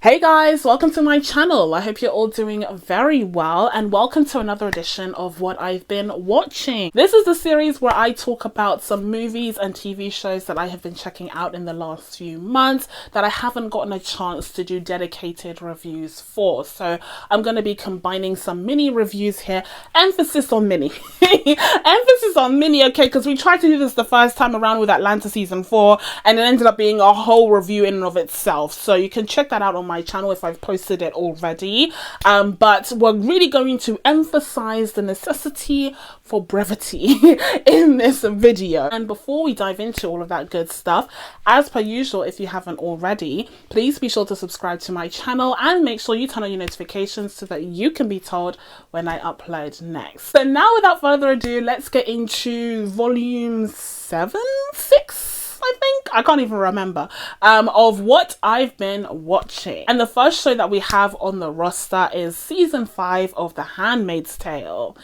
Hey guys, welcome to my channel. I hope you're all doing very well and welcome to another edition of what I've been watching. This is the series where I talk about some movies and TV shows that I have been checking out in the last few months that I haven't gotten a chance to do dedicated reviews for. So I'm going to be combining some mini reviews here. Emphasis on mini. Emphasis on mini, okay, because we tried to do this the first time around with Atlanta season 4 and it ended up being a whole review in and of itself. So you can check that out on my channel if I've posted it already, but we're really going to emphasize the necessity for brevity in this video. And before we dive into all of that good stuff, as per usual, if you haven't already, please be sure to subscribe to my channel and make sure you turn on your notifications so that you can be told when I upload next. So now without further ado, let's get into volume 7, 6, I think, I can't even remember, of what I've been watching. And the first show that we have on the roster is season 5 of The Handmaid's Tale.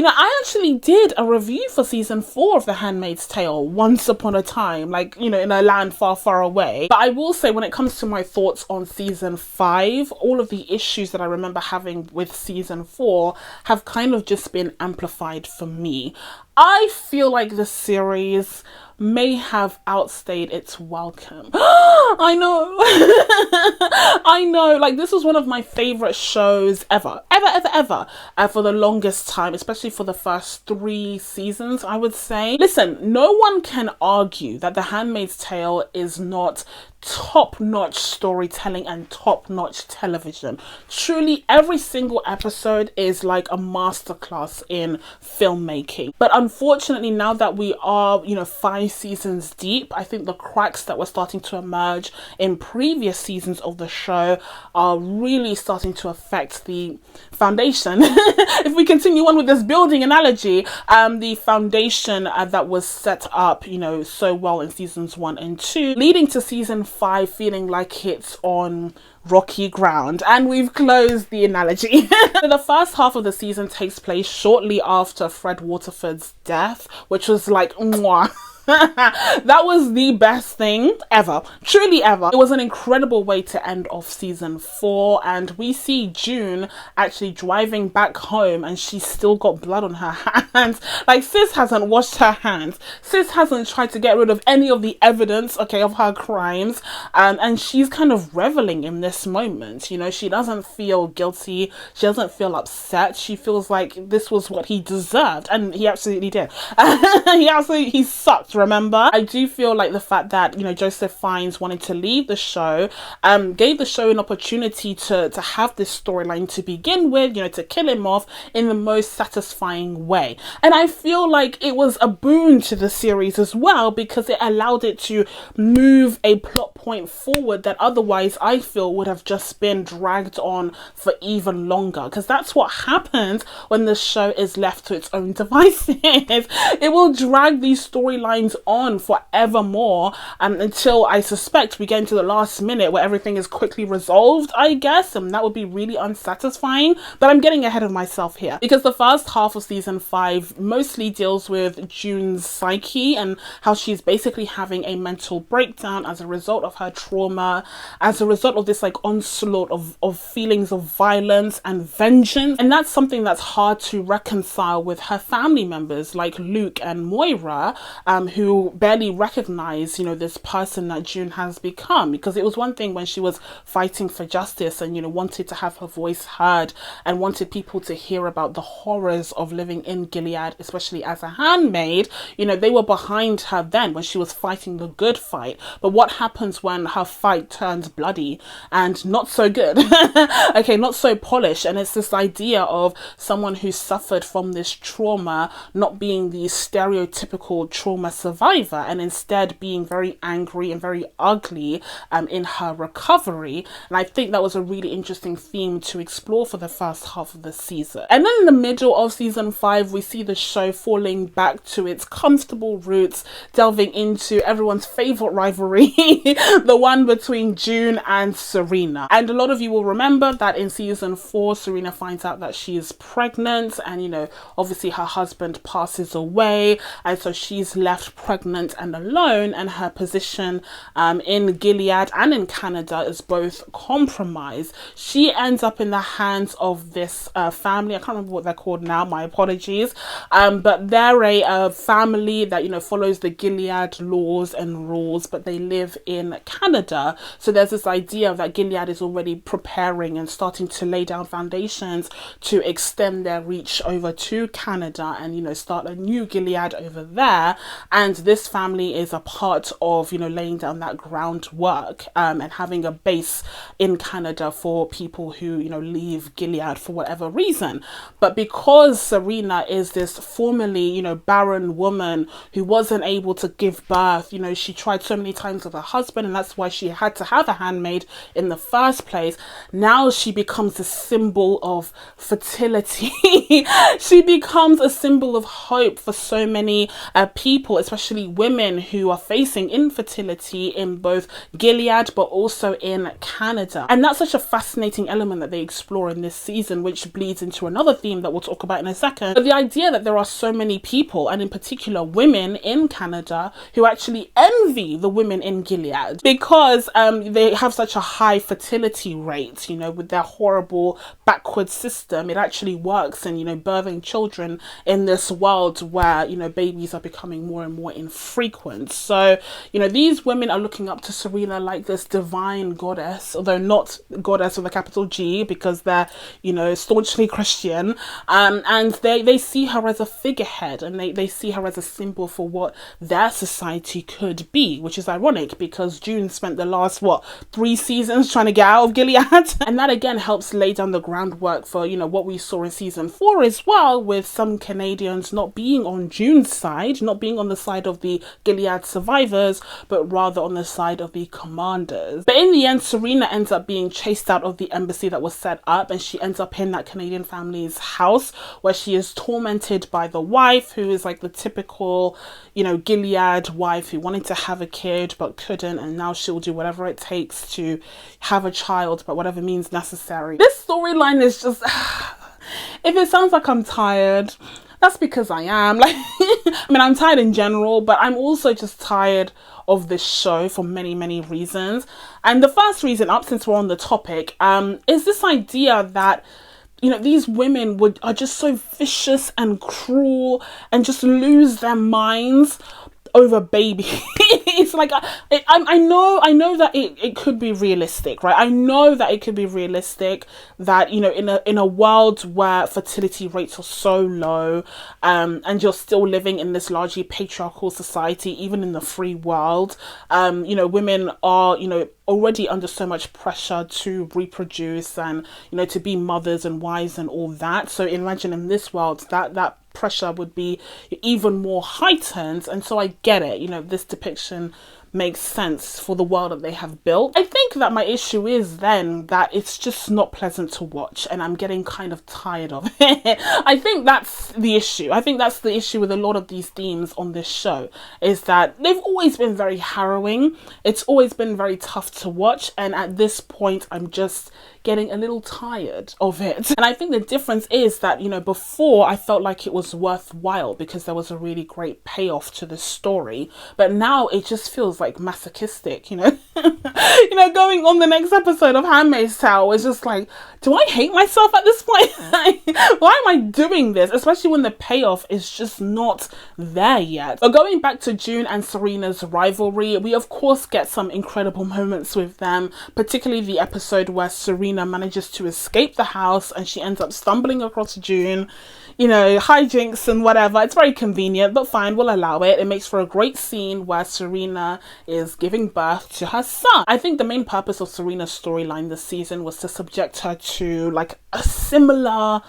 I actually did a review for season 4 of The Handmaid's Tale once upon a time, like, in a land far, far away. But I will say, when it comes to my thoughts on season 5, all of the issues that I remember having with season 4 have kind of just been amplified for me. I feel like the series may have outstayed its welcome. I know. I know, like, this was one of my favorite shows ever for the longest time, especially for the first 3 seasons, I would say. Listen, no one can argue that The Handmaid's Tale is not top-notch storytelling and top-notch television. Truly, every single episode is like a masterclass in filmmaking. But unfortunately, now that we are, 5 seasons deep, I think the cracks that were starting to emerge in previous seasons of the show are really starting to affect the foundation. If we continue on with this building analogy, the foundation that was set up, so well in seasons 1 and 2, leading to season 5 feeling like it's on rocky ground. And we've closed the analogy. So the first half of the season takes place shortly after Fred Waterford's death, which was like, mwah. That was the best thing ever, truly ever. It was an incredible way to end off season 4, and we see June actually driving back home and she's still got blood on her hands. Like, sis hasn't washed her hands, sis hasn't tried to get rid of any of the evidence, okay, of her crimes, and she's kind of reveling in this moment. She doesn't feel guilty, she doesn't feel upset, she feels like this was what he deserved, and he absolutely did. He sucked. Remember, I do feel like the fact that Joseph Fiennes wanted to leave the show gave the show an opportunity to have this storyline to begin with, to kill him off in the most satisfying way. And I feel like it was a boon to the series as well, because it allowed it to move a plot point forward that otherwise I feel would have just been dragged on for even longer, because that's what happens when the show is left to its own devices. It will drag these storylines on forevermore, until I suspect we get into the last minute where everything is quickly resolved, I guess, and that would be really unsatisfying. But I'm getting ahead of myself here, because the first half of season 5 mostly deals with June's psyche and how she's basically having a mental breakdown as a result of her trauma, as a result of this like onslaught of feelings of violence and vengeance. And that's something that's hard to reconcile with her family members like Luke and Moira, who barely recognize, this person that June has become. Because it was one thing when she was fighting for justice and, wanted to have her voice heard and wanted people to hear about the horrors of living in Gilead, especially as a handmaid. They were behind her then when she was fighting the good fight. But what happens when her fight turns bloody and not so good? Okay, not so polished. And it's this idea of someone who suffered from this trauma not being the stereotypical trauma survivor, and instead being very angry and very ugly in her recovery. And I think that was a really interesting theme to explore for the first half of the season. And then in the middle of season 5, we see the show falling back to its comfortable roots, delving into everyone's favorite rivalry, the one between June and Serena. And a lot of you will remember that in season 4, Serena finds out that she is pregnant, and obviously her husband passes away, and so she's left pregnant and alone, and her position in Gilead and in Canada is both compromised. She ends up in the hands of this family. I can't remember what they're called now, my apologies, but they're a family that, you know, follows the Gilead laws and rules, but they live in Canada. So there's this idea that Gilead is already preparing and starting to lay down foundations to extend their reach over to Canada and, you know, start a new Gilead over there. And this family is a part of, you know, laying down that groundwork and having a base in Canada for people who, you know, leave Gilead for whatever reason. But because Serena is this formerly, you know, barren woman who wasn't able to give birth, you know, she tried so many times with her husband, and that's why she had to have a handmaid in the first place. Now she becomes a symbol of fertility. She becomes a symbol of hope for so many people, especially women who are facing infertility in both Gilead but also in Canada. And that's such a fascinating element that they explore in this season, which bleeds into another theme that we'll talk about in a second. But the idea that there are so many people, and in particular women in Canada, who actually envy the women in Gilead because they have such a high fertility rate, you know, with their horrible backward system. It actually works in, you know, birthing children in this world where, you know, babies are becoming more and more infrequent. So, you know, these women are looking up to Serena like this divine goddess, although not goddess with a capital G, because they're, you know, staunchly Christian, and they see her as a figurehead, and they see her as a symbol for what their society could be, which is ironic because June spent the last 3 seasons trying to get out of Gilead. And that again helps lay down the groundwork for, you know, what we saw in season 4 as well, with some Canadians not being on June's side, not being on the side of the Gilead survivors, but rather on the side of the commanders. But in the end, Serena ends up being chased out of the embassy that was set up, and she ends up in that Canadian family's house where she is tormented by the wife, who is like the typical, you know, Gilead wife who wanted to have a kid but couldn't, and now she'll do whatever it takes to have a child, but whatever means necessary. This storyline is just if it sounds like I'm tired, that's because I am. Like, I mean, I'm tired in general, but I'm also just tired of this show for many, many reasons. And the first reason up, since we're on the topic, is this idea that, you know, these women are just so vicious and cruel and just lose their minds over baby. It's like I know that it could be realistic, right? I know that it could be realistic that, you know, in a world where fertility rates are so low, and you're still living in this largely patriarchal society, even in the free world, you know, women are, you know, already under so much pressure to reproduce and, you know, to be mothers and wives and all that. So imagine in this world that pressure would be even more heightened. And so I get it, you know, this depiction makes sense for the world that they have built. I think that my issue is then that it's just not pleasant to watch, and I'm getting kind of tired of it. I think that's the issue. I think that's the issue with a lot of these themes on this show, is that they've always been very harrowing. It's always been very tough to watch, and at this point I'm just getting a little tired of it. And I think the difference is that, you know, before I felt like it was worthwhile because there was a really great payoff to the story, but now it just feels like masochistic, you know. You know, going on the next episode of Handmaid's Tale is just like, do I hate myself at this point? Why am I doing this? Especially when the payoff is just not there yet. But going back to June and Serena's rivalry, we of course get some incredible moments with them, particularly the episode where Serena manages to escape the house and she ends up stumbling across June. You know, hijinks and whatever. It's very convenient, but fine, we'll allow it. It makes for a great scene where Serena is giving birth to her son. I think the main purpose of Serena's storyline this season was to subject her to like a similar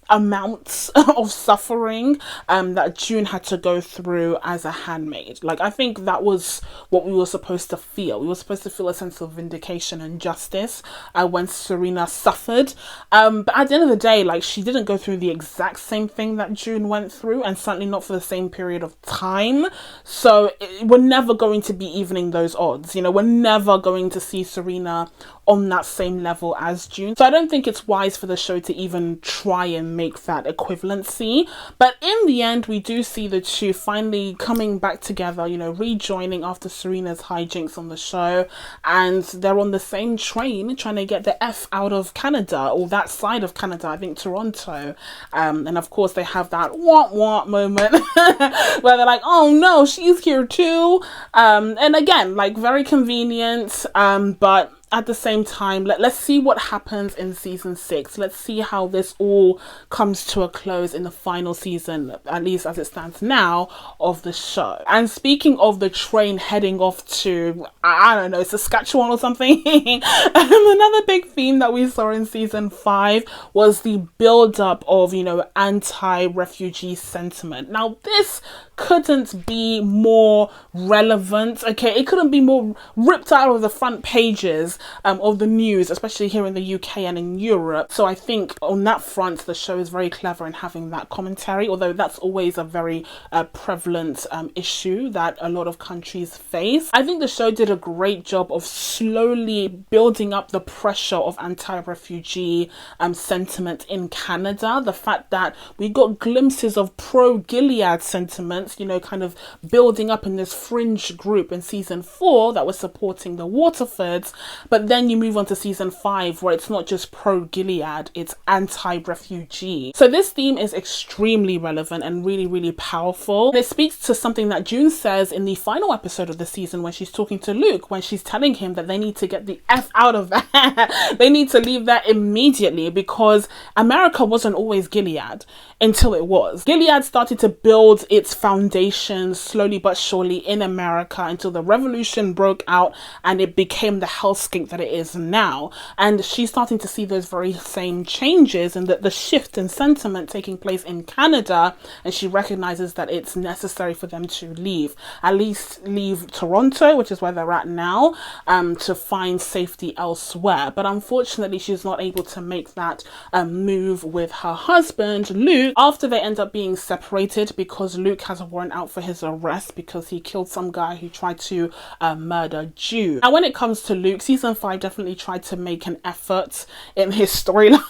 amount of suffering that June had to go through as a handmaid. Like, I think that was what we were supposed to feel. We were supposed to feel a sense of vindication and justice when Serena suffered. But at the end of the day, like, she didn't go through the exact same thing that June went through, and certainly not for the same period of time. So we're never going to be evening those odds. You know, we're never going to see Serena on that same level as June. So I don't think it's wise for the show to even try and make that equivalency. But in the end, we do see the two finally coming back together, you know, rejoining after Serena's hijinks on the show, and they're on the same train trying to get the F out of Canada, or that side of Canada, I think Toronto. And of course they have that wah moment where they're like, oh no, she's here too. And again, like, very convenient, but at the same time, let's see what happens in season 6. Let's see how this all comes to a close in the final season, at least as it stands now, of the show. And speaking of the train heading off to, I don't know, Saskatchewan or something, another big theme that we saw in season 5 was the build-up of, you know, anti-refugee sentiment. Now, this couldn't be more relevant, okay? It couldn't be more ripped out of the front pages of the news, especially here in the UK and in Europe. So I think on that front, the show is very clever in having that commentary, although that's always a very prevalent issue that a lot of countries face. I think the show did a great job of slowly building up the pressure of anti-refugee sentiment in Canada. The fact that we got glimpses of pro-Gilead sentiments, you know, kind of building up in this fringe group in season 4 that was supporting the Waterfords, but then you move on to season 5 where it's not just pro-Gilead, it's anti-refugee. So this theme is extremely relevant and really, really powerful. And it speaks to something that June says in the final episode of the season when she's talking to Luke, when she's telling him that they need to get the F out of that. They need to leave that immediately, because America wasn't always Gilead until it was. Gilead started to build its foundations slowly but surely in America until the revolution broke out and it became the hellscape that it is now. And she's starting to see those very same changes and the shift in sentiment taking place in Canada, and she recognizes that it's necessary for them to leave, at least leave Toronto, which is where they're at now, to find safety elsewhere. But unfortunately she's not able to make that move with her husband Luke after they end up being separated, because Luke has a warrant out for his arrest because he killed some guy who tried to murder June. Now when it comes to Luke, season 5 definitely tried to make an effort in his storyline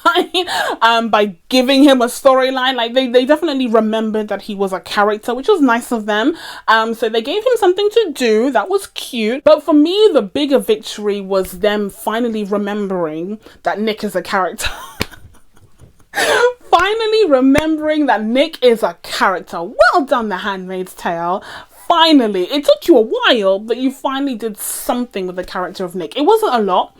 by giving him a storyline. Like they definitely remembered that he was a character, which was nice of them. So they gave him something to do that was cute. But for me, the bigger victory was them finally remembering that Nick is a character. Finally remembering that Nick is a character. Well done, The Handmaid's Tale. Finally, it took you a while, but you finally did something with the character of Nick. It wasn't a lot.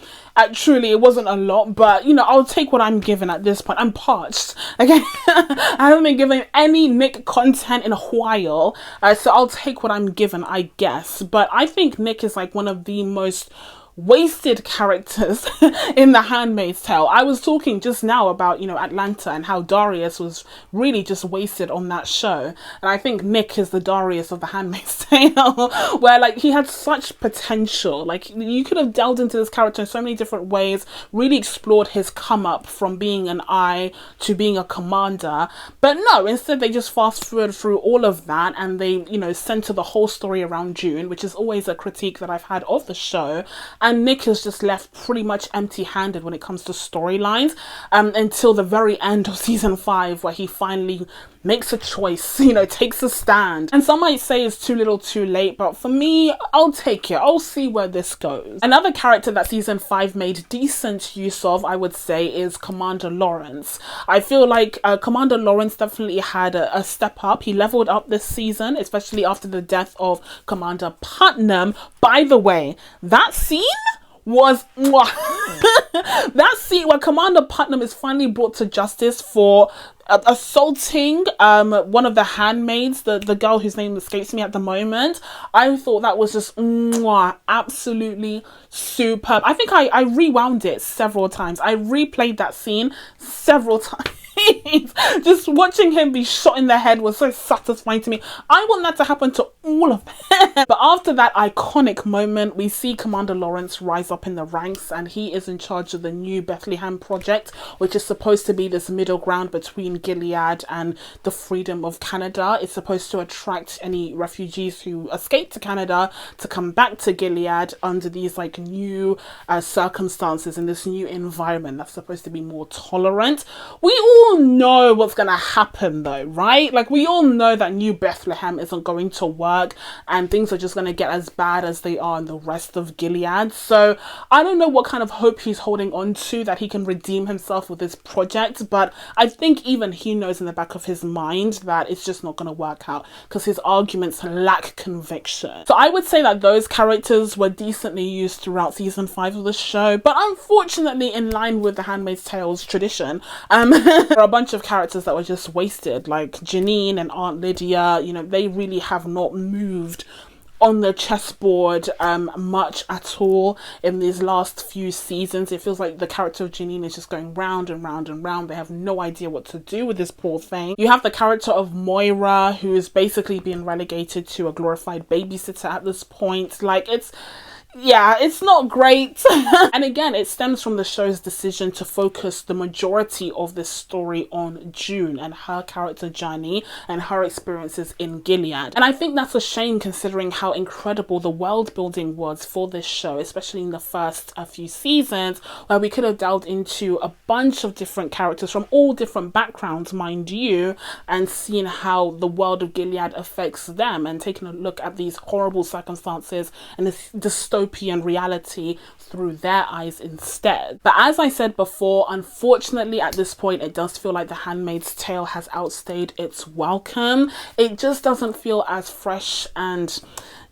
Truly, it wasn't a lot, but, you know, I'll take what I'm given at this point. I'm parched, okay? I haven't been given any Nick content in a while, so I'll take what I'm given, I guess. But I think Nick is, like, one of the most wasted characters in The Handmaid's Tale. I was talking just now about, you know, Atlanta and how Darius was really just wasted on that show. And I think Nick is the Darius of The Handmaid's Tale, where, like, he had such potential. Like, you could have delved into this character in so many different ways, really explored his come up from being an eye to being a commander. But no, instead they just fast forward through all of that and they, you know, center the whole story around June, which is always a critique that I've had of the show. And Nick is just left pretty much empty-handed when it comes to storylines, until the very end of season 5, where he finally makes a choice, you know, takes a stand. And some might say it's too little too late, but for me, I'll take it. I'll see where this goes. Another character that season 5 made decent use of, I would say, is Commander Lawrence. I feel like Commander Lawrence definitely had a step up. He leveled up this season, especially after the death of Commander Putnam. By the way, that scene was that scene where Commander Putnam is finally brought to justice for assaulting one of the handmaids, the girl whose name escapes me at the moment. I thought that was just absolutely superb. I think I rewound it several times. I replayed that scene several times Just watching him be shot in the head was so satisfying to me. I want that to happen to all of them. But after that iconic moment, we see Commander Lawrence rise up in the ranks, and he is in charge of the New Bethlehem project, which is supposed to be this middle ground between Gilead and the freedom of Canada. It's supposed to attract any refugees who escape to Canada to come back to Gilead under these like new circumstances in this new environment that's supposed to be more tolerant. We all know what's going to happen though, right? Like, we all know that New Bethlehem isn't going to work and things are just going to get as bad as they are in the rest of Gilead. So I don't know what kind of hope he's holding on to that he can redeem himself with this project, but I think even he knows in the back of his mind that it's just not going to work out because his arguments lack conviction. So I would say that those characters were decently used throughout season 5 of the show, but unfortunately, in line with the Handmaid's Tale's tradition, there are a bunch of characters that were just wasted, like Janine and Aunt Lydia. You know, they really have not moved on the chessboard much at all in these last few seasons. It feels like the character of Janine is just going round and round and round. They have no idea what to do with this poor thing. You have the character of Moira, who is basically being relegated to a glorified babysitter at this point. Like, it's not great. And again, it stems from the show's decision to focus the majority of this story on June and her character journey and her experiences in Gilead. And I think that's a shame considering how incredible the world building was for this show, especially in the first few seasons, where we could have delved into a bunch of different characters from all different backgrounds, mind you, and seen how the world of Gilead affects them and taking a look at these horrible circumstances and this dystopian reality through their eyes instead. But as I said before, unfortunately at this point it does feel like The Handmaid's Tale has outstayed its welcome. It just doesn't feel as fresh and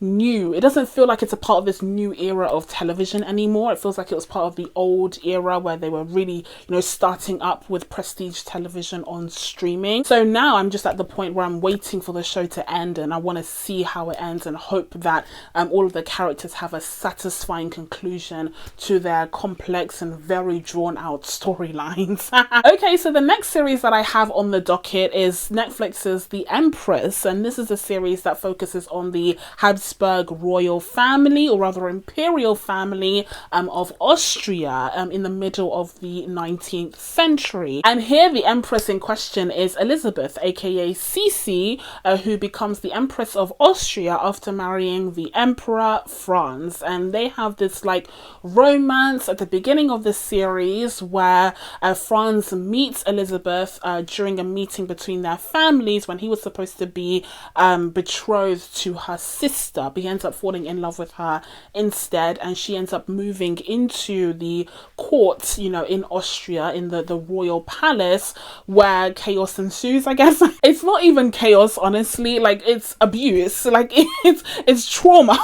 new. It doesn't feel like it's a part of this new era of television anymore. It feels like it was part of the old era where they were really, starting up with prestige television on streaming. So now I'm just at the point where I'm waiting for the show to end, and I want to see how it ends and hope that all of the characters have a satisfying conclusion to their complex and very drawn out storylines. Okay, so the next series that I have on the docket is Netflix's The Empress, and this is a series that focuses on the Habsburg royal family, or rather imperial family, of Austria in the middle of the 19th century. And here the Empress in question is Elizabeth, aka Sisi, who becomes the Empress of Austria after marrying the Emperor Franz. And they have this like romance at the beginning of the series where Franz meets Elizabeth during a meeting between their families when he was supposed to be betrothed to her sister, but he ends up falling in love with her instead, and she ends up moving into the court, in Austria, in the royal palace, where chaos ensues, I guess. It's not even chaos, honestly. Like, it's abuse. Like, it's trauma.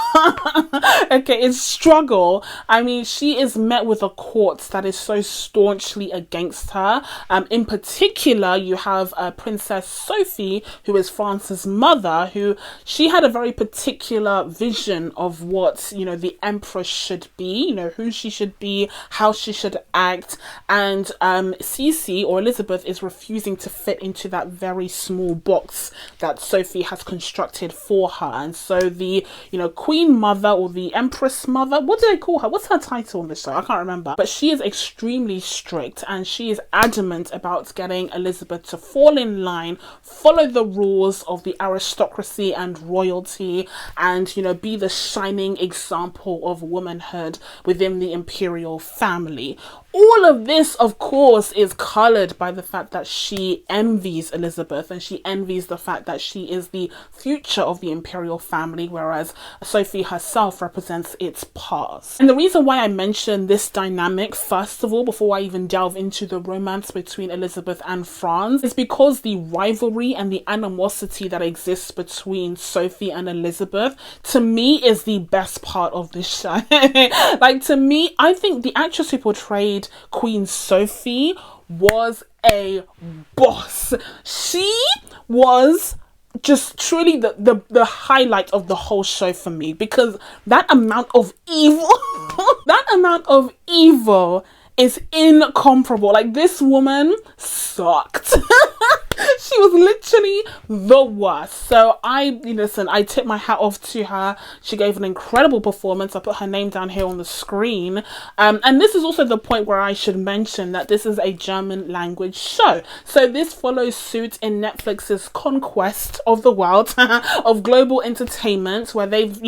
Okay, it's struggle. I mean, she is met with a court that is so staunchly against her. In particular, you have Princess Sophie, who is France's mother, who she had a very particular vision of what, the Empress should be, who she should be, how she should act, and Sisi, or Elizabeth, is refusing to fit into that very small box that Sophie has constructed for her. And so the, Queen Mother, or the Empress Mother, what do they call her? What's her title on the show? I can't remember. But she is extremely strict, and she is adamant about getting Elizabeth to fall in line, follow the rules of the aristocracy and royalty, and be the shining example of womanhood within the imperial family. All of this, of course, is coloured by the fact that she envies Elizabeth, and she envies the fact that she is the future of the imperial family, whereas Sophie herself represents its past. And the reason why I mention this dynamic, first of all, before I even delve into the romance between Elizabeth and Franz, is because the rivalry and the animosity that exists between Sophie and Elizabeth, to me, is the best part of this show. Like, to me, I think the actress who portrayed Queen Sophie was a boss. She was just truly the highlight of the whole show for me, because that amount of evil is incomparable. Like, this woman sucked. She was literally the worst. So listen, I tip my hat off to her. She gave an incredible performance. I put her name down here on the screen. And this is also the point where I should mention that this is a German language show. So this follows suit in Netflix's conquest of the world of global entertainment, where they've,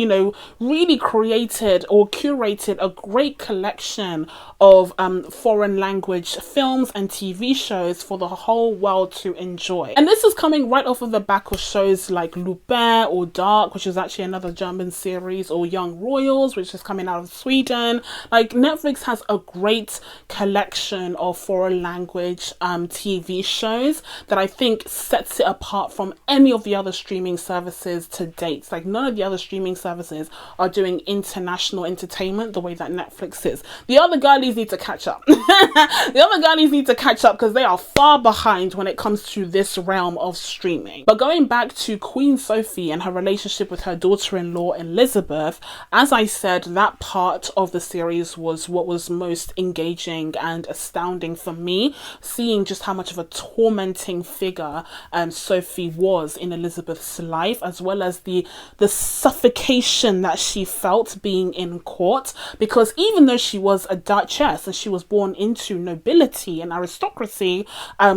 really created or curated a great collection of foreign language films and TV shows for the whole world to enjoy. And this is coming right off of the back of shows like Lupin or Dark, which is actually another German series, or Young Royals, which is coming out of Sweden. Like, Netflix has a great collection of foreign language TV shows that I think sets it apart from any of the other streaming services to date. Like, none of the other streaming services are doing international entertainment the way that Netflix is. The other girlies need to catch up. The other girlies need to catch up because they are far behind when it comes to this realm of streaming. But going back to Queen Sophie and her relationship with her daughter-in-law Elizabeth, as I said, that part of the series was what was most engaging and astounding for me, seeing just how much of a tormenting figure Sophie was in Elizabeth's life, as well as the suffocation that she felt being in court, because even though she was a duchess and she was born into nobility and aristocracy,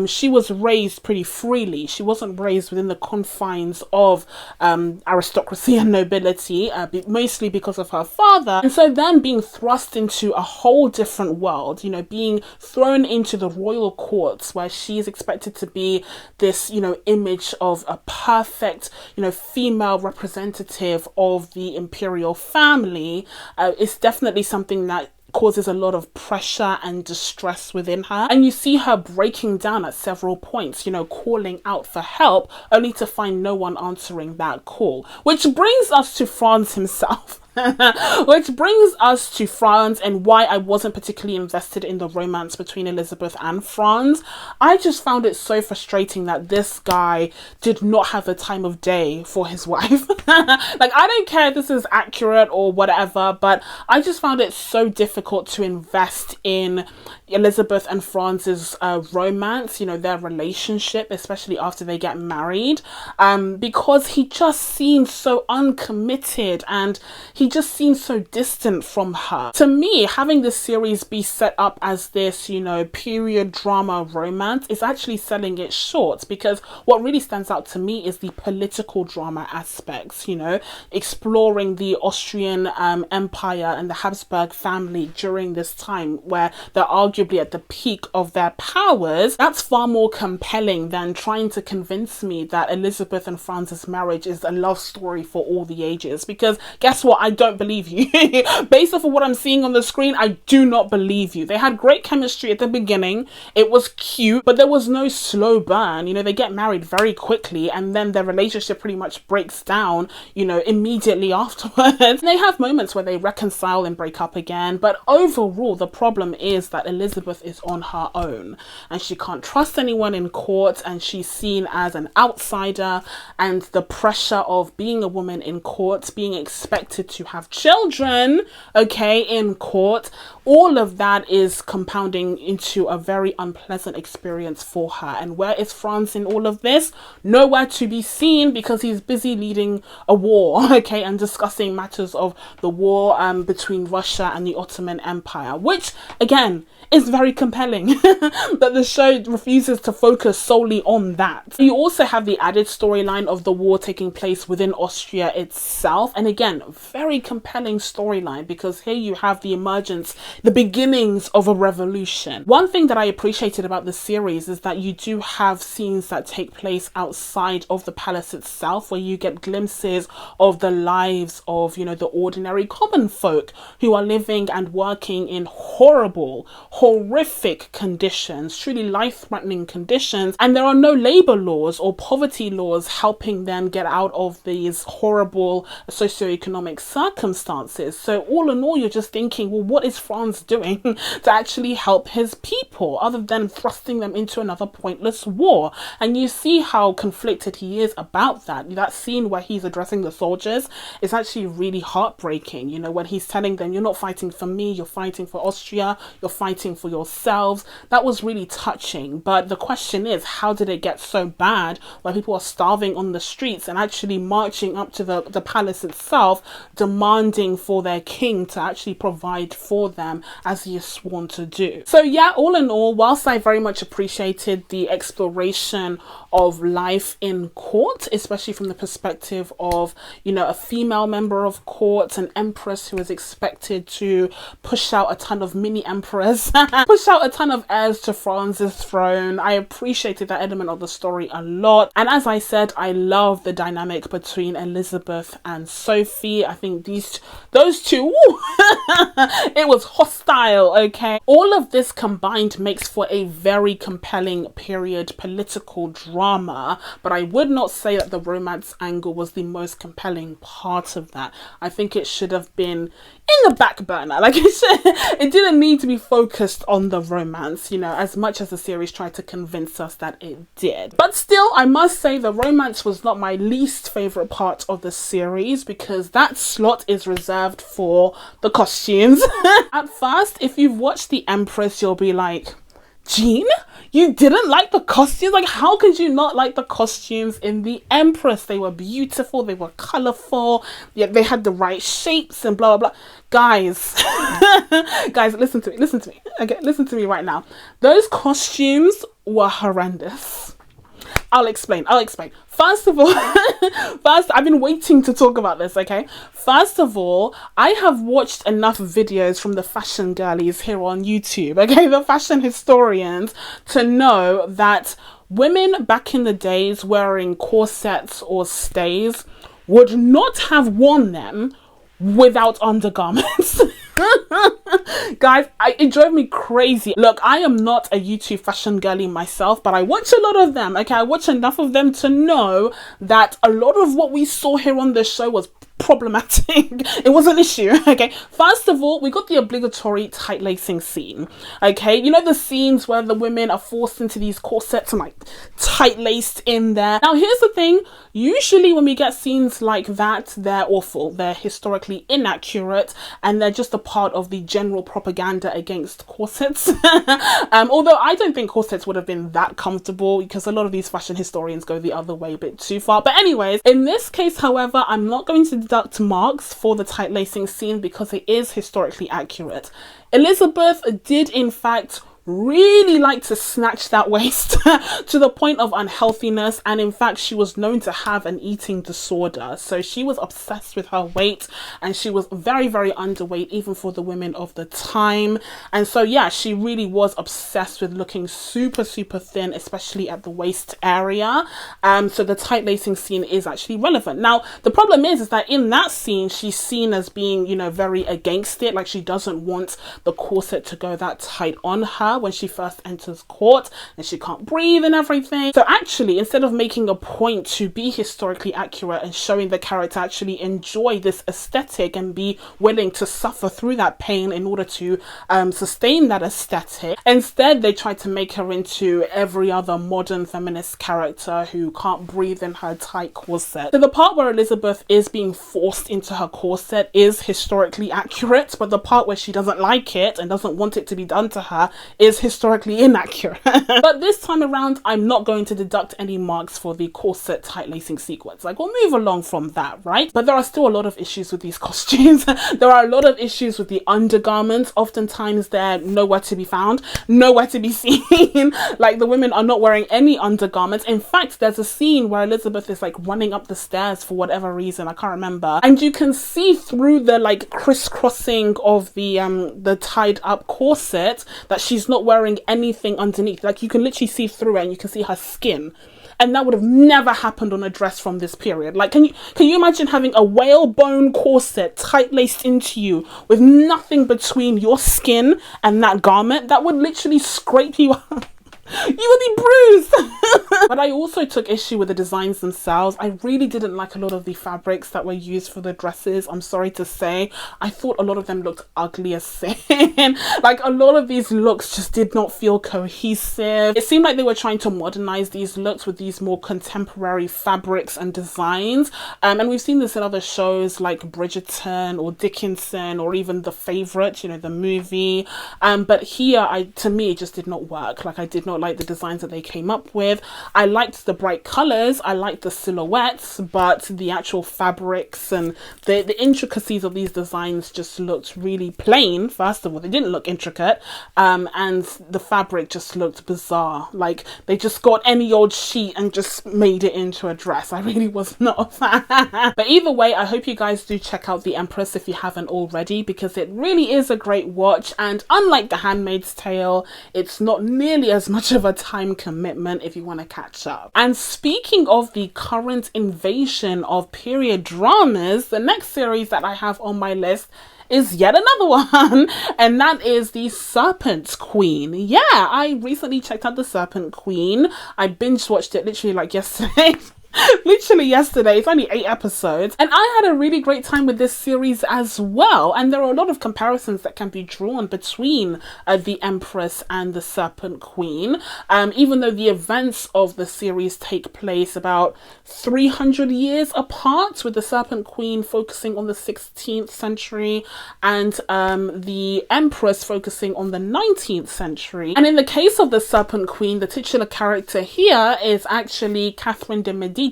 she was raised pretty freely. She wasn't raised within the confines of aristocracy and nobility, mostly because of her father. And so then being thrust into a whole different world, being thrown into the royal courts where she is expected to be this, image of a perfect, female representative of the imperial family, is definitely something that causes a lot of pressure and distress within her. And you see her breaking down at several points, calling out for help, only to find no one answering that call. Which brings us to Franz himself. Which brings us to Franz and why I wasn't particularly invested in the romance between Elizabeth and Franz. I just found it so frustrating that this guy did not have a time of day for his wife. Like, I don't care if this is accurate or whatever, but I just found it so difficult to invest in Elizabeth and Franz's romance, their relationship, especially after they get married, because he just seemed so uncommitted and he just seems so distant from her. To me, having this series be set up as this, period drama romance is actually selling it short, because what really stands out to me is the political drama aspects, exploring the Austrian Empire and the Habsburg family during this time where they're arguably at the peak of their powers. That's far more compelling than trying to convince me that Elizabeth and Franz's marriage is a love story for all the ages, because guess what? I don't believe you. Based off of what I'm seeing on the screen, I do not believe you. They had great chemistry at the beginning. It was cute, but there was no slow burn. They get married very quickly and then their relationship pretty much breaks down, immediately afterwards. They have moments where they reconcile and break up again, but overall the problem is that Elizabeth is on her own and she can't trust anyone in court, and she's seen as an outsider, and the pressure of being a woman in court, being expected to have children, in court, all of that is compounding into a very unpleasant experience for her. And where is Franz in all of this? Nowhere to be seen, because he's busy leading a war, and discussing matters of the war between Russia and the Ottoman Empire, which again is very compelling that the show refuses to focus solely on that. You also have the added storyline of the war taking place within Austria itself, and again, very compelling storyline, because here you have the emergence, the beginnings of a revolution. One thing that I appreciated about the series is that you do have scenes that take place outside of the palace itself, where you get glimpses of the lives of, the ordinary common folk who are living and working in horrific conditions, truly life-threatening conditions, and there are no labor laws or poverty laws helping them get out of these horrible socioeconomic circumstances. circumstances. So all in all, you're just thinking, well, what is France doing to actually help his people other than thrusting them into another pointless war? And you see how conflicted he is about that. That scene where he's addressing the soldiers is actually really heartbreaking, you know, when he's telling them, you're not fighting for me, you're fighting for Austria, you're fighting for yourselves. That was really touching. But the question is, how did it get so bad where people are starving on the streets and actually marching up to the palace itself, demanding for their king to actually provide for them as he is sworn to do? So yeah, all in all, whilst I very much appreciated the exploration of life in court, especially from the perspective of, you know, a female member of court, an empress who is expected to push out a ton of mini emperors, push out a ton of heirs to France's throne. I appreciated that element of the story a lot. And as I said, I love the dynamic between Elizabeth and Sophie. I think those two, it was hostile, okay? All of this combined makes for a very compelling period political drama, but I would not say that the romance angle was the most compelling part of that. I think it should have been in the back burner. Like it didn't need to be focused on the romance, you know, as much as the series tried to convince us that it did. But still, I must say the romance was not my least favorite part of the series, because that slot is reserved for the costumes. At first, if you've watched The Empress, you'll be like, Jean, you didn't like the costumes? Like, how could you not like the costumes in The Empress? They were beautiful, they were colourful, yet they had the right shapes and blah blah blah. Guys, guys, listen to me. Okay, listen to me right now. Those costumes were horrendous. I'll explain. First of all, I've been waiting to talk about this, okay? First of all, I have watched enough videos from the fashion girlies here on YouTube, okay? The fashion historians, to know that women back in the days wearing corsets or stays would not have worn them without undergarments. Guys, it drove me crazy. Look, I am not a YouTube fashion girly myself, but I watch a lot of them, okay? I watch enough of them to know that a lot of what we saw here on this show was problematic. It was an issue, okay? First of all, we got the obligatory tight lacing scene, okay? You know, the scenes where the women are forced into these corsets and like tight laced in there. Now, here's the thing. Usually when we get scenes like that, they're awful. They're historically inaccurate, and they're just a part of the general propaganda against corsets. Although I don't think corsets would have been that comfortable, because a lot of these fashion historians go the other way a bit too far. But anyways, in this case, however, I'm not going to deduct marks for the tight lacing scene because it is historically accurate. Elizabeth did in fact really like to snatch that waist to the point of unhealthiness, and in fact she was known to have an eating disorder. So she was obsessed with her weight, and she was very, very underweight even for the women of the time. And so yeah, she really was obsessed with looking super, super thin, especially at the waist area. So the tight lacing scene is actually relevant. Now the problem is that in that scene she's seen as being, you know, very against it. Like, she doesn't want the corset to go that tight on her when she first enters court, and she can't breathe and everything. So actually, instead of making a point to be historically accurate and showing the character actually enjoy this aesthetic and be willing to suffer through that pain in order to sustain that aesthetic, instead they tried to make her into every other modern feminist character who can't breathe in her tight corset. So the part where Elizabeth is being forced into her corset is historically accurate, but the part where she doesn't like it and doesn't want it to be done to her is historically inaccurate. But this time around, I'm not going to deduct any marks for the corset tight lacing sequence. Like, we'll move along from that, right? But there are still a lot of issues with these costumes. There are a lot of issues with the undergarments. Oftentimes they're nowhere to be found, nowhere to be seen. Like, the women are not wearing any undergarments. In fact, there's a scene where Elizabeth is like running up the stairs for whatever reason, I can't remember, and you can see through the like crisscrossing of the tied up corset that she's not wearing anything underneath. Like, you can literally see through it and you can see her skin, and that would have never happened on a dress from this period. Like, can you imagine having a whalebone corset tight laced into you with nothing between your skin and that garment? That would literally scrape you up. You will be bruised. But I also took issue with the designs themselves. I really didn't like a lot of the fabrics that were used for the dresses. I'm sorry to say. I thought a lot of them looked ugly as sin. Like, a lot of these looks just did not feel cohesive. It seemed like they were trying to modernize these looks with these more contemporary fabrics and designs. And we've seen this in other shows like Bridgerton or Dickinson or even The Favourite, you know, the movie. But here, to me, it just did not work. Like, I did not like the designs that they came up with. I liked the bright colors, I liked the silhouettes, but the actual fabrics and the intricacies of these designs just looked really plain. First of all, they didn't look intricate, and the fabric just looked bizarre. Like, they just got any old sheet and just made it into a dress. I really was not a fan. But either way, I hope you guys do check out The Empress if you haven't already, because it really is a great watch, and unlike The Handmaid's Tale, it's not nearly as much of a time commitment if you want to catch up. And speaking of the current invasion of period dramas, the next series that I have on my list is yet another one, and that is the Serpent Queen. Yeah, I recently checked out the Serpent Queen. I binge watched it literally like yesterday. Literally yesterday. It's only 8 episodes, and I had a really great time with this series as well. And there are a lot of comparisons that can be drawn between the Empress and the Serpent Queen, even though the events of the series take place about 300 years apart, with the Serpent Queen focusing on the 16th century and the Empress focusing on the 19th century. And in the case of the Serpent Queen, the titular character here is actually Catherine de Medici,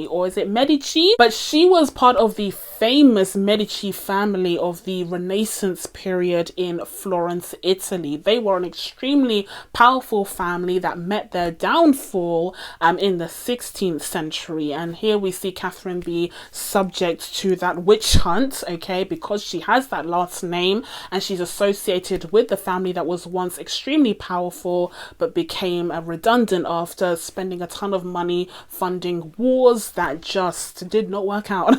or is it Medici? But she was part of the famous Medici family of the Renaissance period in Florence, Italy. They were an extremely powerful family that met their downfall in the 16th century. And here we see Catherine be subject to that witch hunt, okay, because she has that last name and she's associated with the family that was once extremely powerful but became redundant after spending a ton of money funding wars that just did not work out.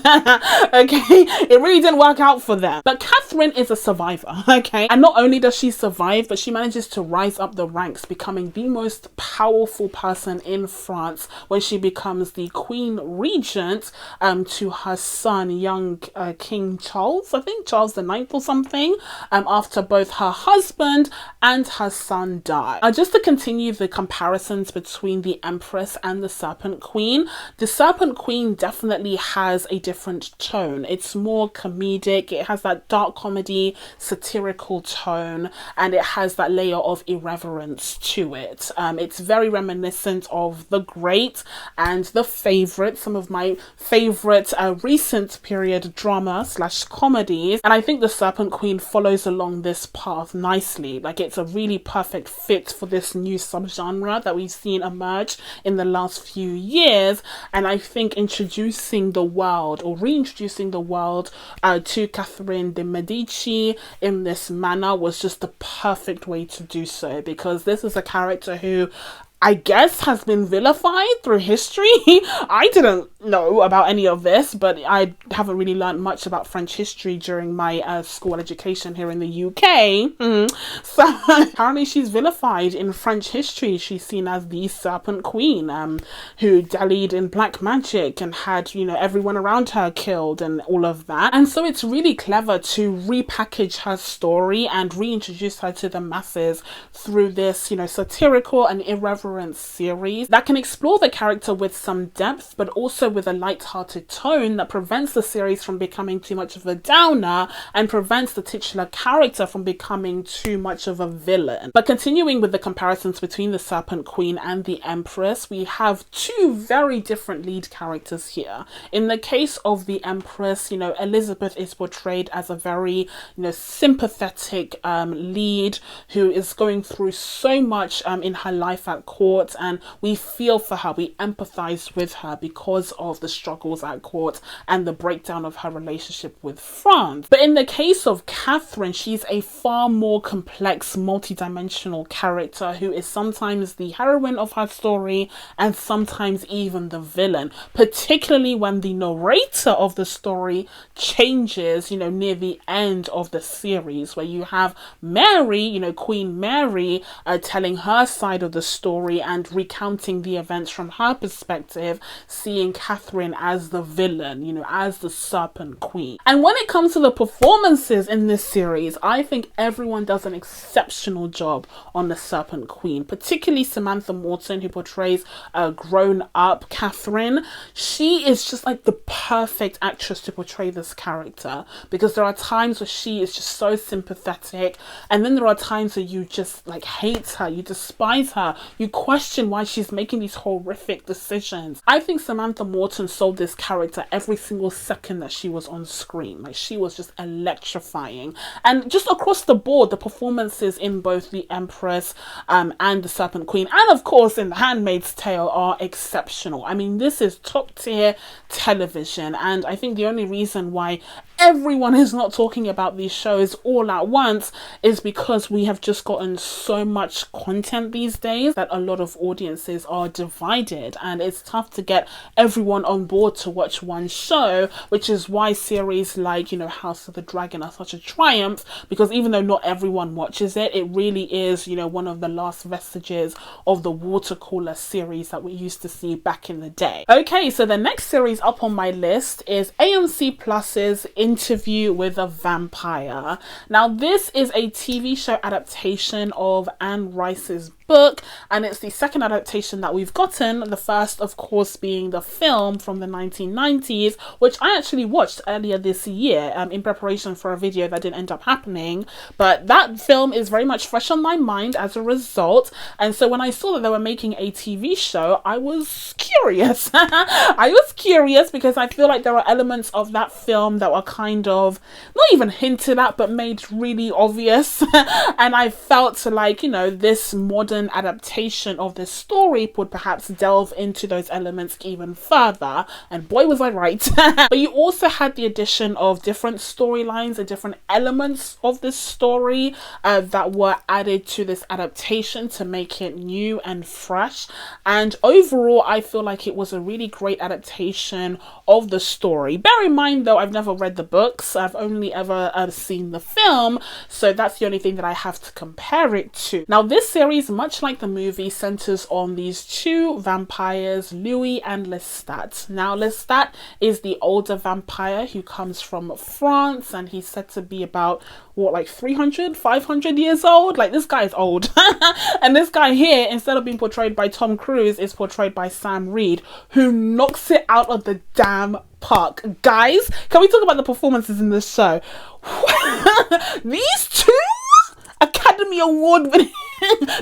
Okay, it really didn't work out for them. But Catherine is a survivor, okay, and not only does she survive, but she manages to rise up the ranks, becoming the most powerful person in France when she becomes the Queen Regent to her son, young King Charles, I think Charles the Ninth or something, after both her husband and her son die. Just to continue the comparisons between the Empress and the Serpent Queen, the Serpent Queen definitely has a different tone. It's more comedic, it has that dark comedy, satirical tone, and it has that layer of irreverence to it. It's very reminiscent of The Great and The Favourite, some of my favourite recent period drama / comedies, and I think the Serpent Queen follows along this path nicely. Like, it's a really perfect fit for this new subgenre that we've seen emerge in the last few years. And I think introducing the world, or reintroducing the world to Catherine de Medici in this manner was just the perfect way to do so, because this is a character who I guess has been vilified through history. I didn't know about any of this, but I haven't really learned much about French history during my school education here in the UK. So apparently she's vilified in French history. She's seen as the Serpent Queen, who dallied in black magic and had, you know, everyone around her killed and all of that. And so it's really clever to repackage her story and reintroduce her to the masses through this, you know, satirical and irreverent series that can explore the character with some depth, but also with a light-hearted tone that prevents the series from becoming too much of a downer and prevents the titular character from becoming too much of a villain. But continuing with the comparisons between the Serpent Queen and the Empress, we have two very different lead characters here. In the case of the Empress, you know, Elizabeth is portrayed as a very, you know, sympathetic lead who is going through so much in her life at court, and we feel for her, we empathize with her because of the struggles at court and the breakdown of her relationship with France. But in the case of Catherine, she's a far more complex, multi-dimensional character who is sometimes the heroine of her story and sometimes even the villain, particularly when the narrator of the story changes, you know, near the end of the series, where you have Mary, you know, Queen Mary, telling her side of the story story and recounting the events from her perspective, seeing Catherine as the villain, you know, as the Serpent Queen. And when it comes to the performances in this series, I think everyone does an exceptional job on the Serpent Queen, particularly Samantha Morton, who portrays a grown-up Catherine. She is just like the perfect actress to portray this character, because there are times where she is just so sympathetic, and then there are times where you just like hate her, you despise her, you question why she's making these horrific decisions. I think Samantha Morton sold this character every single second that she was on screen. Like, she was just electrifying. And just across the board, the performances in both the Empress and the Serpent Queen, and of course in the Handmaid's Tale, are exceptional. I mean, this is top tier television, and I think the only reason why everyone is not talking about these shows all at once is because we have just gotten so much content these days that a lot of audiences are divided, and it's tough to get everyone on board to watch one show, which is why series like, you know, House of the Dragon are such a triumph, because even though not everyone watches it, it really is, you know, one of the last vestiges of the water cooler series that we used to see back in the day. Okay, so the next series up on my list is AMC Plus's Interview with a Vampire. Now, this is a TV show adaptation of Anne Rice's book, and it's the second adaptation that we've gotten, the first of course being the film from the 1990s, which I actually watched earlier this year in preparation for a video that didn't end up happening, but that film is very much fresh on my mind as a result. And so when I saw that they were making a TV show, I was curious. I was curious because I feel like there are elements of that film that were kind of not even hinted at but made really obvious and I felt like, you know, this modern adaptation of this story would perhaps delve into those elements even further, and boy was I right. But you also had the addition of different storylines and different elements of this story that were added to this adaptation to make it new and fresh, and overall I feel like it was a really great adaptation of the story. Bear in mind though, I've never read the books, I've only ever seen the film, so that's the only thing that I have to compare it to. Now, this series, much like the movie, centers on these two vampires, Louis and Lestat. Now, Lestat is the older vampire who comes from France, and he's said to be about, what, like 300, 500 years old? Like, this guy is old. And this guy here, instead of being portrayed by Tom Cruise, is portrayed by Sam Reed, who knocks it out of the damn park. Guys, can we talk about the performances in this show? These two Academy Award winning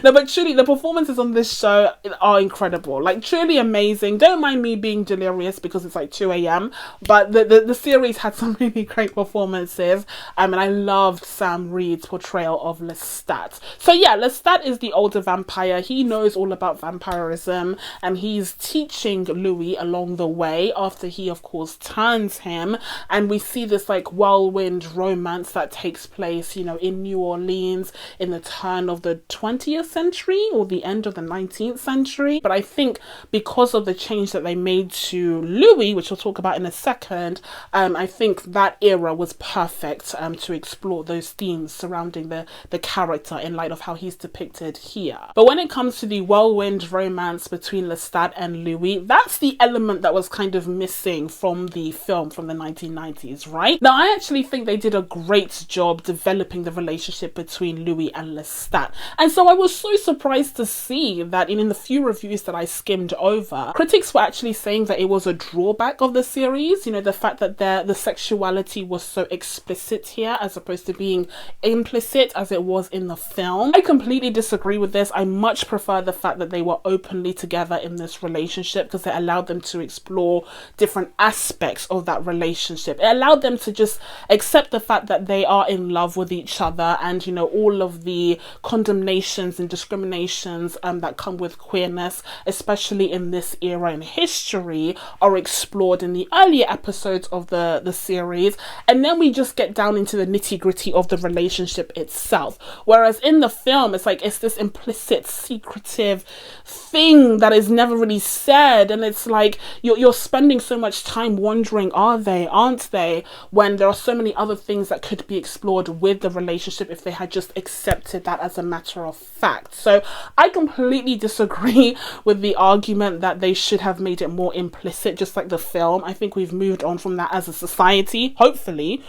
no, but truly the performances on this show are incredible, like truly amazing. Don't mind me being delirious because it's like 2 a.m, but the series had some really great performances, and I loved Sam Reed's portrayal of Lestat. So yeah, Lestat is the older vampire. He knows all about vampirism, and he's teaching Louis along the way after he of course turns him, and we see this like whirlwind romance that takes place, you know, in New Orleans in the turn of the 20th century or the end of the 19th century. But I think because of the change that they made to Louis, which we'll talk about in a second, I think that era was perfect to explore those themes surrounding the character in light of how he's depicted here. But when it comes to the whirlwind romance between Lestat and Louis, that's the element that was kind of missing from the film from the 1990s, right? Now, I actually think they did a great job developing the relationship between Louis and Lestat. And so I was so surprised to see that in the few reviews that I skimmed over, critics were actually saying that it was a drawback of the series, you know, the fact that the sexuality was so explicit here as opposed to being implicit as it was in the film. I completely disagree with this. I much prefer the fact that they were openly together in this relationship, because it allowed them to explore different aspects of that relationship. It allowed them to just accept the fact that they are in love with each other, and, you know, all of the condemnations and discriminations that come with queerness, especially in this era in history, are explored in the earlier episodes of the series, and then we just get down into the nitty-gritty of the relationship itself. Whereas in the film, it's like it's this implicit, secretive thing that is never really said, and it's like you're spending so much time wondering, are they, aren't they, when there are so many other things that could be explored with the relationship if they had just accepted that as a matter of fact. So I completely disagree with the argument that they should have made it more implicit, just like the film. I think we've moved on from that as a society, hopefully.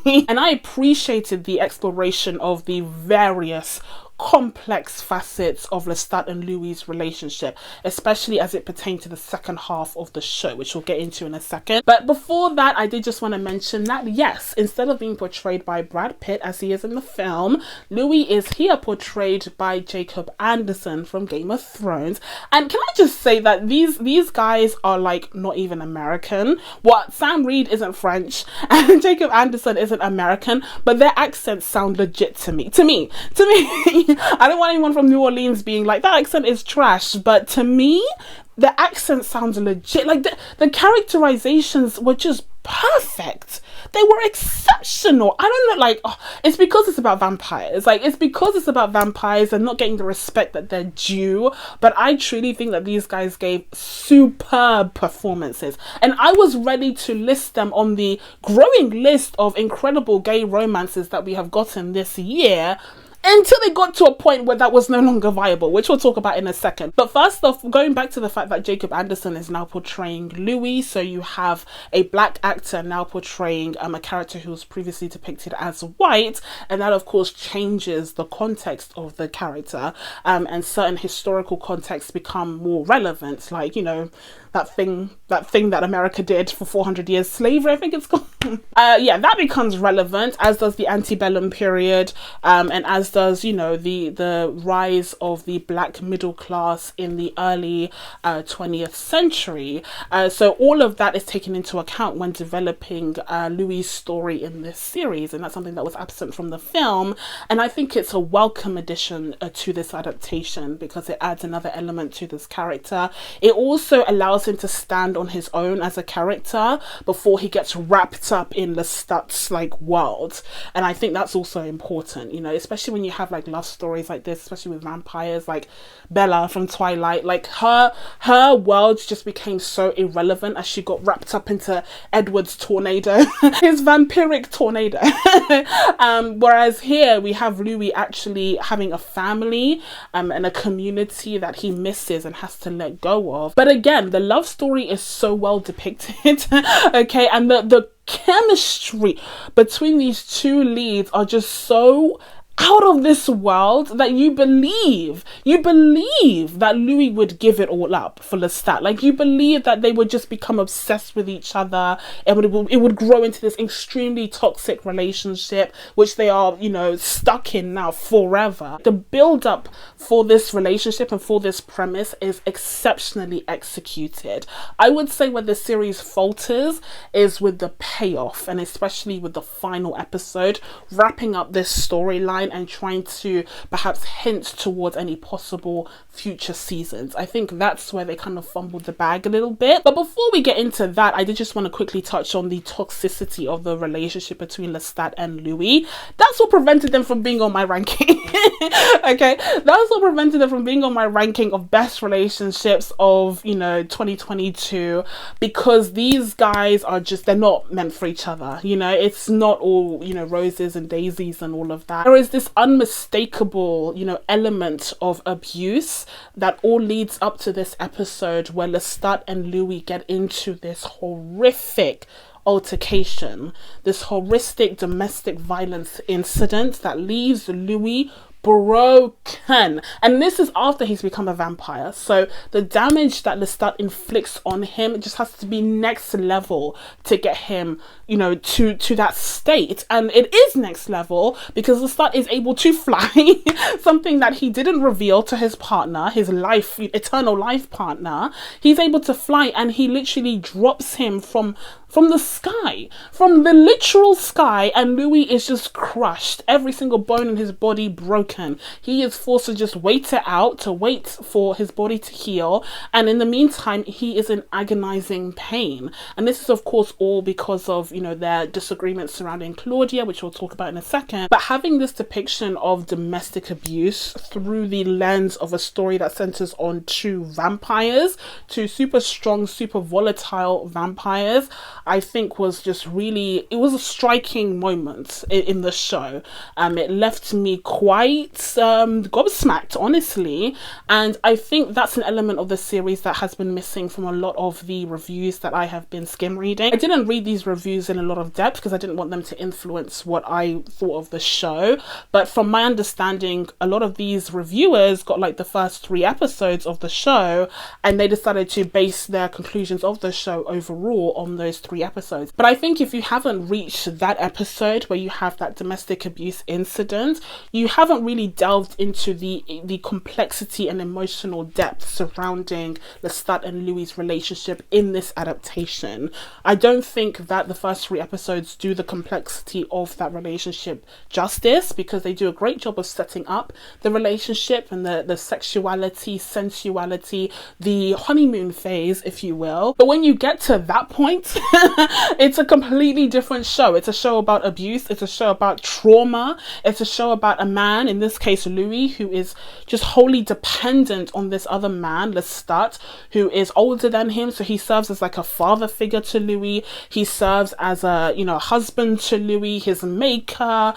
And I appreciated the exploration of the various complex facets of Lestat and Louis's relationship, especially as it pertained to the second half of the show, which we'll get into in a second. But before that, I did just want to mention that, yes, instead of being portrayed by Brad Pitt as he is in the film, Louis is here portrayed by Jacob Anderson from Game of Thrones. And can I just say that these guys are like not even American. What, Sam Reed isn't French and Jacob Anderson isn't American, but their accents sound legit to me. I don't want anyone from New Orleans being like, that accent is trash, but to me, the accent sounds legit. Like the characterizations were just perfect. They were exceptional. I don't know, like, it's because it's about vampires. Like, it's because it's about vampires and not getting the respect that they're due. But I truly think that these guys gave superb performances. And I was ready to list them on the growing list of incredible gay romances that we have gotten this year, until they got to a point where that was no longer viable, which we'll talk about in a second. But first off, going back to the fact that Jacob Anderson is now portraying Louis, so you have a black actor now portraying a character who was previously depicted as white, and that of course changes the context of the character, and certain historical contexts become more relevant, like, you know, that thing that America did for 400 years, slavery, I think it's called. Yeah, that becomes relevant, as does the antebellum period, and as does, you know, the rise of the black middle class in the early 20th century. So all of that is taken into account when developing Louis' story in this series, and that's something that was absent from the film. And I think it's a welcome addition to this adaptation, because it adds another element to this character. It also allows him to stand on his own as a character before he gets wrapped up in Lestat's like world, and I think that's also important, you know, especially when you have like love stories like this, especially with vampires, like Bella from Twilight. Like her world just became so irrelevant as she got wrapped up into Edward's tornado, his vampiric tornado. Whereas here we have Louis actually having a family and a community that he misses and has to let go of. But again, the love story is so well depicted. Okay, and the chemistry between these two leads are just so out of this world that you believe that Louis would give it all up for Lestat. Like, you believe that they would just become obsessed with each other, and it would grow into this extremely toxic relationship, which they are, you know, stuck in now forever. The build up for this relationship and for this premise is exceptionally executed. I would say where the series falters is with the payoff, and especially with the final episode, wrapping up this storyline and trying to perhaps hint towards any possible future seasons. I think that's where they kind of fumbled the bag a little bit. But before we get into that, I did just want to quickly touch on the toxicity of the relationship between Lestat and Louis. That's what prevented them from being on my ranking. Okay, that's what prevented them from being on my ranking of best relationships of, you know, 2022, because these guys are just, they're not meant for each other. You know, it's not all, you know, roses and daisies and all of that. There is this unmistakable, you know, element of abuse that all leads up to this episode where Lestat and Louis get into this horrific altercation, this horrific domestic violence incident that leaves Louis broken. And this is after he's become a vampire, so the damage that Lestat inflicts on him just has to be next level to get him, you know, to that state. And it is next level because Lestat is able to fly, something that he didn't reveal to his partner, his eternal life partner. He's able to fly, and he literally drops him from the sky, from the literal sky, and Louis is just crushed, every single bone in his body broken. He is forced to just wait it out, to wait for his body to heal, and in the meantime he is in agonizing pain. And this is of course all because of, you know, their disagreements surrounding Claudia, which we'll talk about in a second. But having this depiction of domestic abuse through the lens of a story that centers on two vampires, two super strong, super volatile vampires, I think was just really, it was a striking moment in the show. It left me quite quite gobsmacked, honestly. And I think that's an element of the series that has been missing from a lot of the reviews that I have been skim reading. I didn't read these reviews in a lot of depth because I didn't want them to influence what I thought of the show. But from my understanding, a lot of these reviewers got like the first 3 episodes of the show and they decided to base their conclusions of the show overall on those 3 episodes. But I think if you haven't reached that episode where you have that domestic abuse incident, you haven't really delved into the complexity and emotional depth surrounding Lestat and Louis's relationship in this adaptation. I don't think that the first 3 episodes do the complexity of that relationship justice, because they do a great job of setting up the relationship and the sexuality, sensuality, the honeymoon phase, if you will. But when you get to that point, it's a completely different show. It's a show about abuse. It's a show about trauma. It's a show about a man, in this case Louis, who is just wholly dependent on this other man, Lestat, who is older than him. So he serves as like a father figure to Louis. He serves as a, you know, husband to Louis, his maker,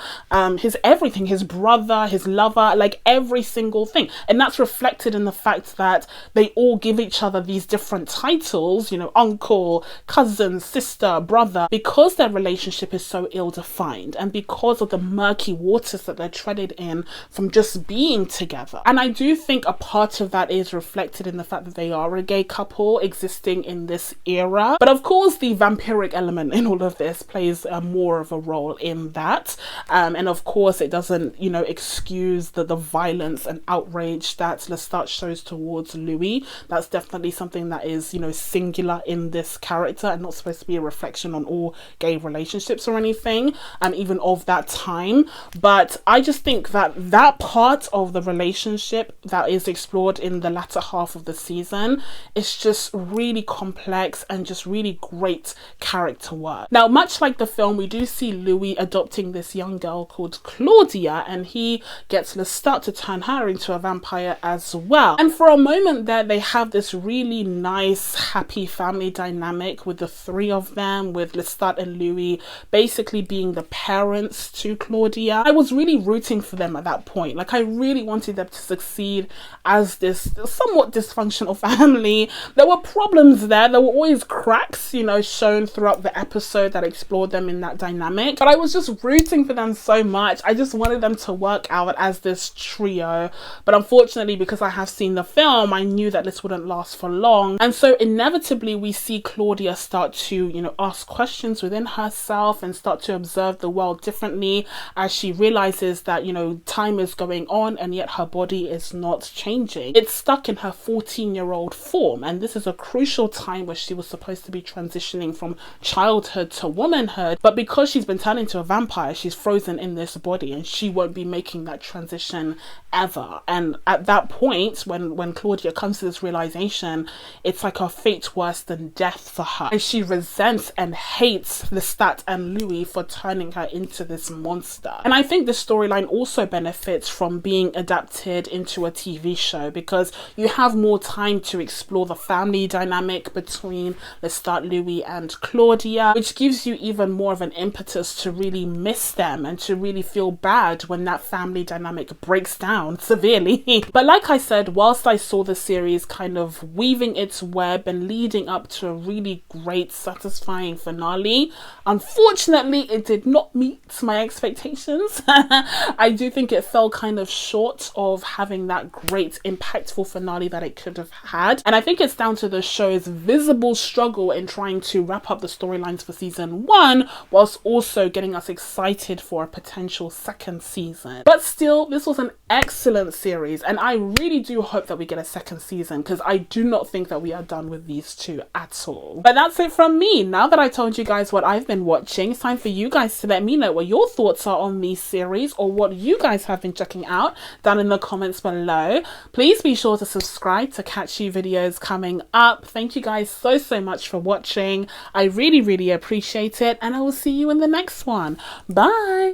his everything, his brother, his lover, like every single thing. And that's reflected in the fact that they all give each other these different titles, you know, uncle, cousin, sister, brother, because their relationship is so ill-defined and because of the murky waters that they're treaded in from just being together. And I do think a part of that is reflected in the fact that they are a gay couple existing in this era. But of course, the vampiric element in all of this plays more of a role in that. And of course, it doesn't, you know, excuse the violence and outrage that Lestat shows towards Louis. That's definitely something that is, you know, singular in this character and not supposed to be a reflection on all gay relationships or anything, even of that time. But I just think that that part of the relationship that is explored in the latter half of the season is just really complex and just really great character work. Now, much like the film, we do see Louis adopting this young girl called Claudia, and he gets Lestat to turn her into a vampire as well. And for a moment there, they have this really nice, happy family dynamic with the 3 of them, with Lestat and Louis basically being the parents to Claudia. I was really rooting for them at that point. Like, I really wanted them to succeed as this somewhat dysfunctional family. There were problems there. There were always cracks, you know, shown throughout the episode that explored them in that dynamic. But I was just rooting for them so much. I just wanted them to work out as this trio. But unfortunately, because I have seen the film, I knew that this wouldn't last for long. And so inevitably, we see Claudia start to, you know, ask questions within herself and start to observe the world differently as she realizes that, you know, time is going on and yet her body is not changing. It's stuck in her 14-year-old form, and this is a crucial time where she was supposed to be transitioning from childhood to womanhood, but because she's been turned into a vampire, she's frozen in this body and she won't be making that transition ever. And at that point, when Claudia comes to this realization, it's like her fate worse than death for her, and she resents and hates Lestat and Louis for turning her into this monster. And I think this storyline also benefits from being adapted into a TV show, because you have more time to explore the family dynamic between Lestat, Louis and Claudia, which gives you even more of an impetus to really miss them and to really feel bad when that family dynamic breaks down severely. But like I said, whilst I saw the series kind of weaving its web and leading up to a really great, satisfying finale, unfortunately it did not meet my expectations. I do think it fell kind of short of having that great, impactful finale that it could have had. And I think it's down to the show's visible struggle in trying to wrap up the storylines for season 1 whilst also getting us excited for a potential second season. But still, this was an excellent series, and I really do hope that we get a second season, because I do not think that we are done with these 2 at all. But that's it from me. Now that I told you guys what I've been watching, it's time for you guys to let me know what your thoughts are on these series, or what you guys have been checking out down in the comments below. Please be sure to subscribe to catch you videos coming up. Thank you guys so much for watching. I really appreciate it, and I will see you in the next one. Bye.